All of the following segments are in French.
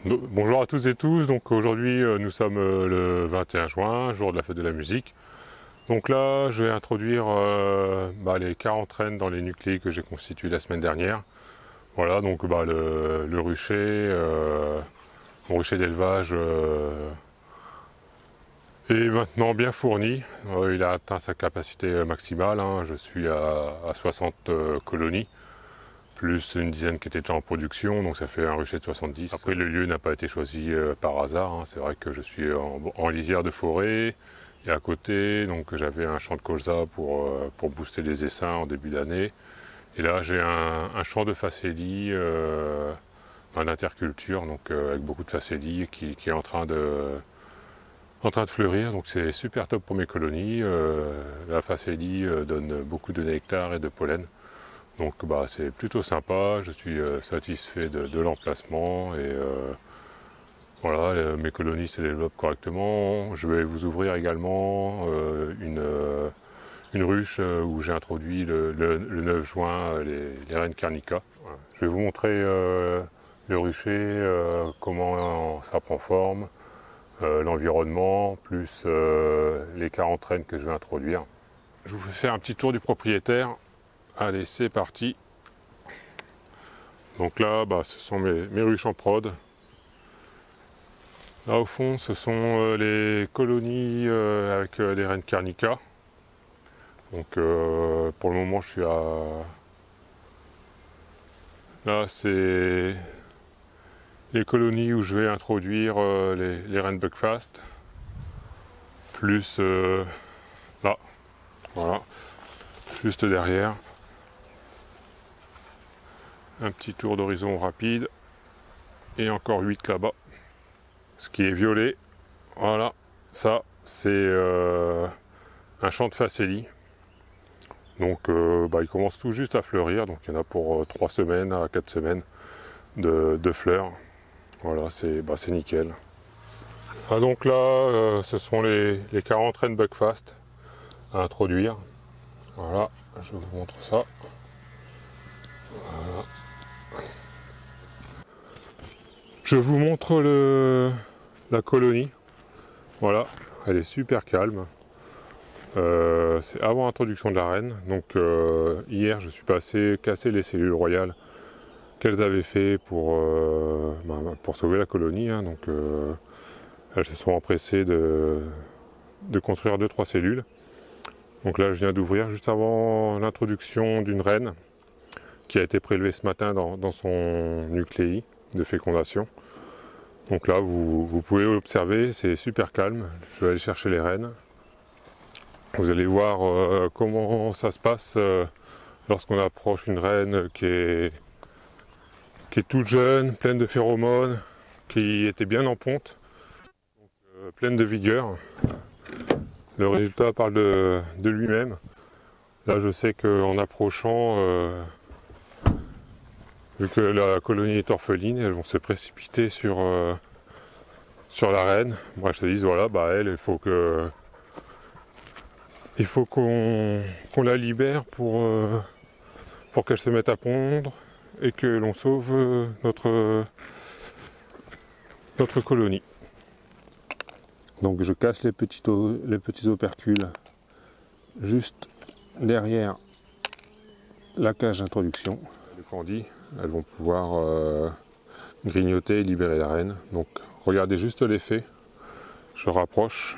Bonjour à toutes et tous, donc aujourd'hui nous sommes le 21 juin, jour de la fête de la musique. Donc là je vais introduire les 40 rennes dans les nucléis que j'ai constitués la semaine dernière. Voilà, donc le rucher, mon rucher d'élevage est maintenant bien fourni. Il a atteint sa capacité maximale, hein. Je suis à 60 colonies, plus une dizaine qui étaient déjà en production, donc ça fait un rucher de 70. Après, le lieu n'a pas été choisi par hasard, hein. C'est vrai que je suis en lisière de forêt, et à côté, donc j'avais un champ de colza pour booster les essaims en début d'année. Et là, j'ai un champ de facélie en interculture, donc avec beaucoup de facélie qui est en train de fleurir, donc c'est super top pour mes colonies. La facélie donne beaucoup de nectar et de pollen. Donc c'est plutôt sympa, je suis satisfait de l'emplacement et voilà, mes colonies se développent correctement. Je vais vous ouvrir également une ruche où j'ai introduit le 9 juin les rennes Carnica. Voilà. Je vais vous montrer le rucher, comment ça prend forme, l'environnement, plus les 40 rennes que je vais introduire. Je vous fais faire un petit tour du propriétaire. Allez, c'est parti. Donc là, ce sont mes ruches en prod. Là au fond, ce sont les colonies avec des rennes Carnica. Donc pour le moment, je suis à... Là, c'est les colonies où je vais introduire les rennes Buckfast. Plus là, voilà, juste derrière. Un petit tour d'horizon rapide. Et encore 8 là-bas. Ce qui est violet, voilà, ça c'est un champ de facélie. Donc il commence tout juste à fleurir, donc il y en a pour 3 semaines à 4 semaines de fleurs. Voilà, c'est nickel. Ah, donc là, ce sont les 40 rennes Buckfast à introduire. Voilà, je vous montre ça. Voilà. Je vous montre la colonie. Voilà, elle est super calme. C'est avant l'introduction de la reine. Donc hier, je suis passé casser les cellules royales qu'elles avaient fait pour sauver la colonie, hein. Donc elles se sont empressées de construire 2-3 cellules. Donc là, je viens d'ouvrir juste avant l'introduction d'une reine qui a été prélevée ce matin dans son nucléi de fécondation. Donc là, vous pouvez observer, c'est super calme. Je vais aller chercher les reines. Vous allez voir comment ça se passe lorsqu'on approche une reine qui est toute jeune, pleine de phéromones, qui était bien en ponte, donc, pleine de vigueur. Le résultat parle de lui-même. Là, je sais qu'en approchant, vu que la colonie est orpheline, elles vont se précipiter sur la reine. Moi, je te dis, voilà, elle, il faut qu'on la libère pour qu'elle se mette à pondre et que l'on sauve notre colonie. Donc je casse les petits opercules juste derrière la cage d'introduction. Les candis, elles vont pouvoir grignoter et libérer la reine. Donc regardez juste l'effet. Je rapproche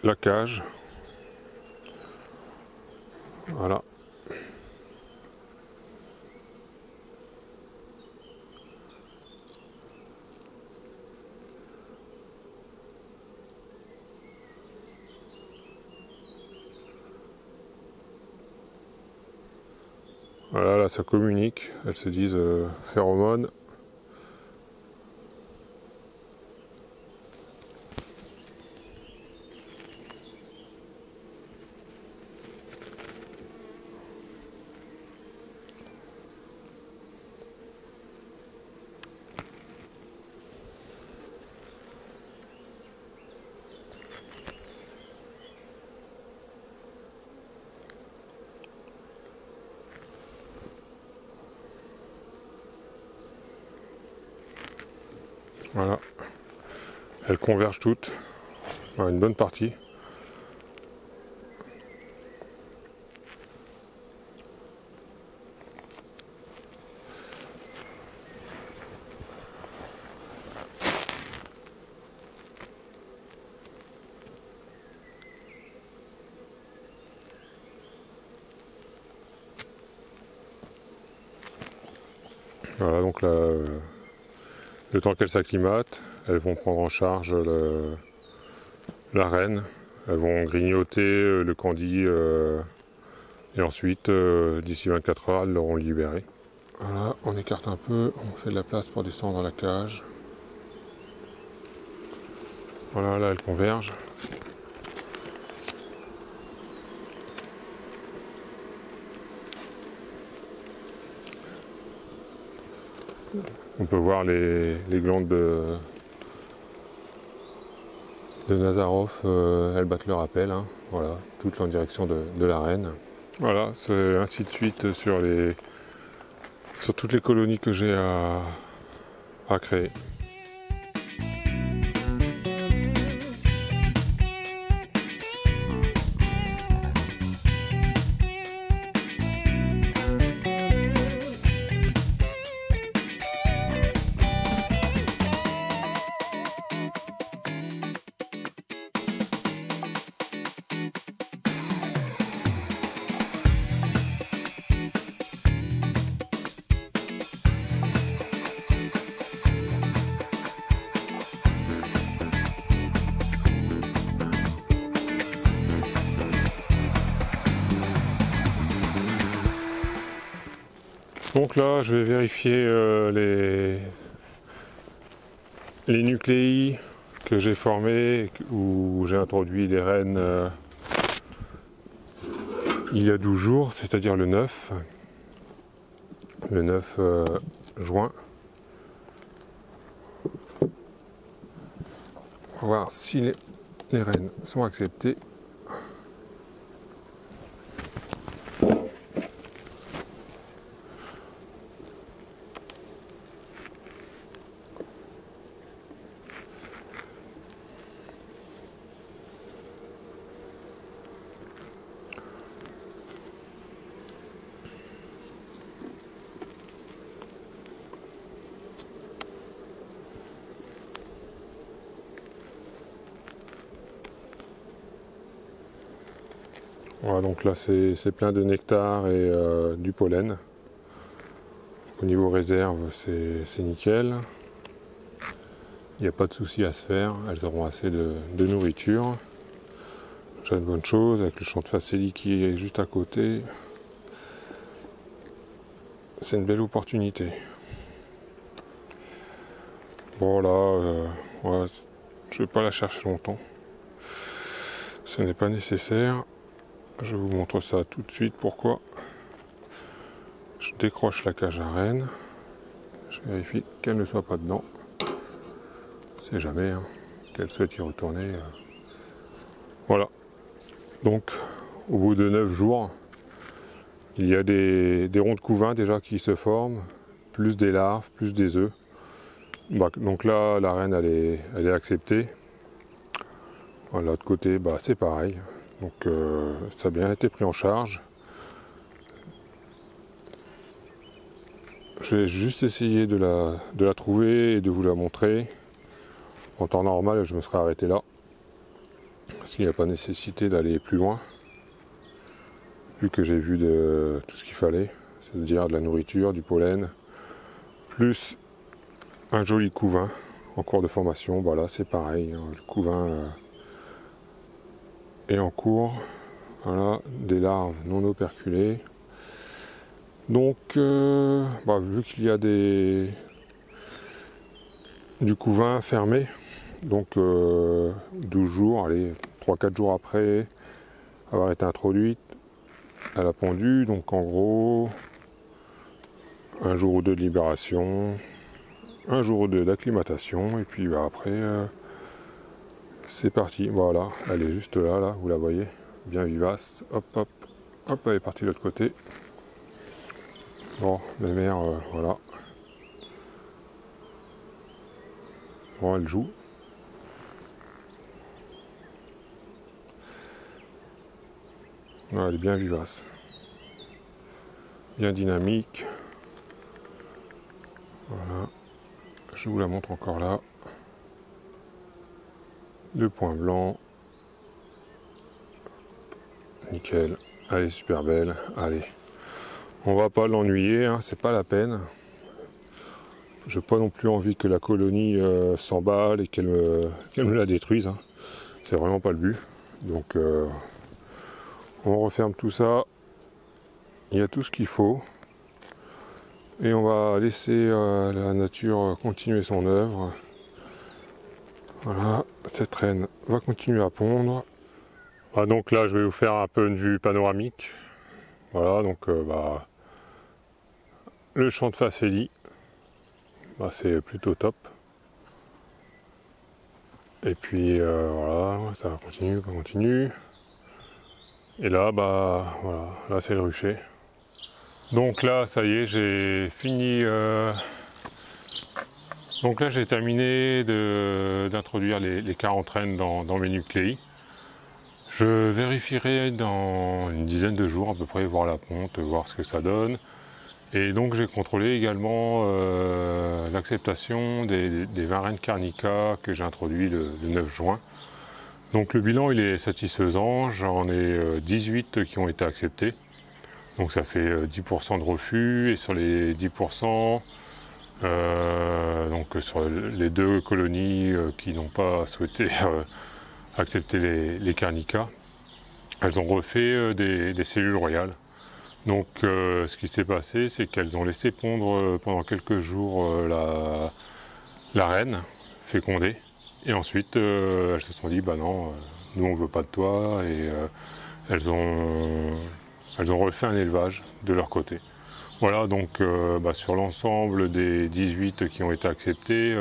la cage. Voilà. Voilà, là ça communique. Elles se disent phéromones. Voilà, elles convergent toutes, enfin, une bonne partie. Voilà, donc là, le temps qu'elles s'acclimatent, elles vont prendre en charge la reine, elles vont grignoter le candy et ensuite, d'ici 24 heures, elles l'auront libéré. Voilà, on écarte un peu, on fait de la place pour descendre la cage. Voilà, là elles convergent. On peut voir les glandes de Nazarov, elles battent leur appel, hein. Voilà, toutes en direction de la reine. Voilà, c'est ainsi de suite sur toutes les colonies que j'ai à créer. Donc là, je vais vérifier les nucléi que j'ai formés, où j'ai introduit les reines il y a 12 jours, c'est-à-dire le 9 juin. On va voir si les reines sont acceptées. Voilà, donc là c'est plein de nectar et du pollen. Au niveau réserve, c'est nickel. Il n'y a pas de souci à se faire, elles auront assez de nourriture. J'ai une bonne chose avec le champ de Faceli qui est juste à côté. C'est une belle opportunité. Bon là, ouais, je ne vais pas la chercher longtemps. Ce n'est pas nécessaire. Je vous montre ça tout de suite. Pourquoi? Je décroche la cage à reine. Je vérifie qu'elle ne soit pas dedans. C'est jamais, hein, qu'elle souhaite y retourner. Voilà. Donc, au bout de 9 jours, il y a des ronds de couvain déjà qui se forment, plus des larves, plus des œufs. Bah, donc là, la reine, elle est acceptée. Voilà, de l'autre côté, bah, c'est pareil. Donc, ça a bien été pris en charge. Je vais juste essayer de la trouver et de vous la montrer. En temps normal, je me serais arrêté là. Parce qu'il n'y a pas nécessité d'aller plus loin. Vu que j'ai vu de tout ce qu'il fallait. C'est-à-dire de la nourriture, du pollen, plus un joli couvain en cours de formation. Voilà, c'est pareil. Hein, le couvain est en cours. Voilà, des larves non operculées. Donc, vu qu'il y a du couvain fermé, donc 12 jours, allez, 3-4 jours après avoir été introduite, elle a pondu, donc en gros, un jour ou deux de libération, un jour ou deux d'acclimatation, et puis après, c'est parti, voilà, elle est juste là, vous la voyez, bien vivace, hop, hop, hop, elle est partie de l'autre côté. Bon, mes mères, voilà. Bon, elle joue. Ouais, elle est bien vivace. Bien dynamique. Voilà. Je vous la montre encore là. Le point blanc. Nickel. Elle est super belle. Allez. On va pas l'ennuyer, hein, c'est pas la peine. J'ai pas non plus envie que la colonie s'emballe et qu'elle me la détruise. Hein. C'est vraiment pas le but. Donc on referme tout ça. Il y a tout ce qu'il faut. Et on va laisser la nature continuer son œuvre. Voilà, cette reine va continuer à pondre. Ah, donc là je vais vous faire un peu une vue panoramique. Voilà, donc le champ de Faceli. C'est plutôt top. Et puis voilà, ça continue. Et là, voilà, là c'est le rucher. Donc là, ça y est, j'ai fini. Donc là, j'ai terminé d'introduire les 40 rennes dans mes nucléis. Je vérifierai dans une dizaine de jours à peu près, voir la ponte, voir ce que ça donne. Et donc j'ai contrôlé également l'acceptation des 20 rennes Carnica que j'ai introduits le 9 juin. Donc le bilan il est satisfaisant, j'en ai 18 qui ont été acceptés. Donc ça fait 10% de refus et sur les 10%, donc sur les 2 colonies qui n'ont pas souhaité accepter les Carnica, elles ont refait des cellules royales. Donc ce qui s'est passé, c'est qu'elles ont laissé pondre pendant quelques jours la reine fécondée. Et ensuite, elles se sont dit, bah non, nous on veut pas de toi. Et elles ont refait un élevage de leur côté. Voilà, donc sur l'ensemble des 18 qui ont été acceptés,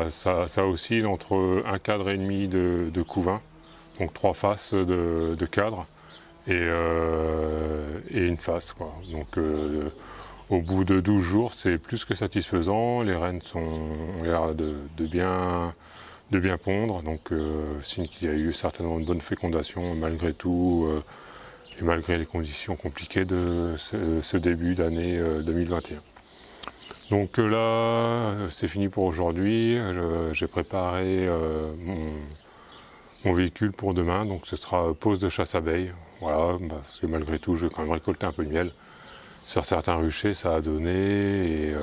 ça oscille entre un cadre et demi de couvain, donc 3 faces de cadre. Et une face, quoi. Donc au bout de 12 jours, c'est plus que satisfaisant. Les rennes ont l'air de bien pondre, donc signe qu'il y a eu certainement une bonne fécondation malgré tout et malgré les conditions compliquées de ce début d'année 2021. Donc là, c'est fini pour aujourd'hui. J'ai préparé mon véhicule pour demain, donc ce sera pause de chasse abeilles. Voilà, parce que malgré tout, je vais quand même récolter un peu de miel. Sur certains ruchers, ça a donné, et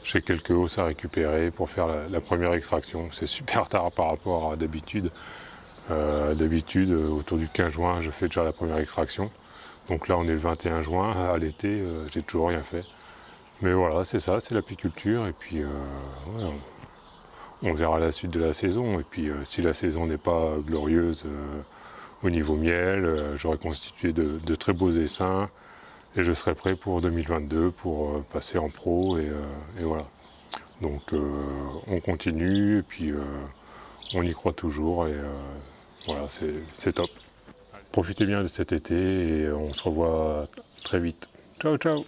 j'ai quelques hausses à récupérer pour faire la première extraction. C'est super tard par rapport à d'habitude. D'habitude, autour du 15 juin, je fais déjà la première extraction. Donc là, on est le 21 juin, à l'été, j'ai toujours rien fait. Mais voilà, c'est ça, c'est l'apiculture, et puis ouais, on verra la suite de la saison. Et puis si la saison n'est pas glorieuse au niveau miel, j'aurai constitué de très beaux essaims et je serai prêt pour 2022 pour passer en pro et voilà. Donc on continue et puis on y croit toujours et voilà, c'est top. Profitez bien de cet été et on se revoit très vite. Ciao ciao.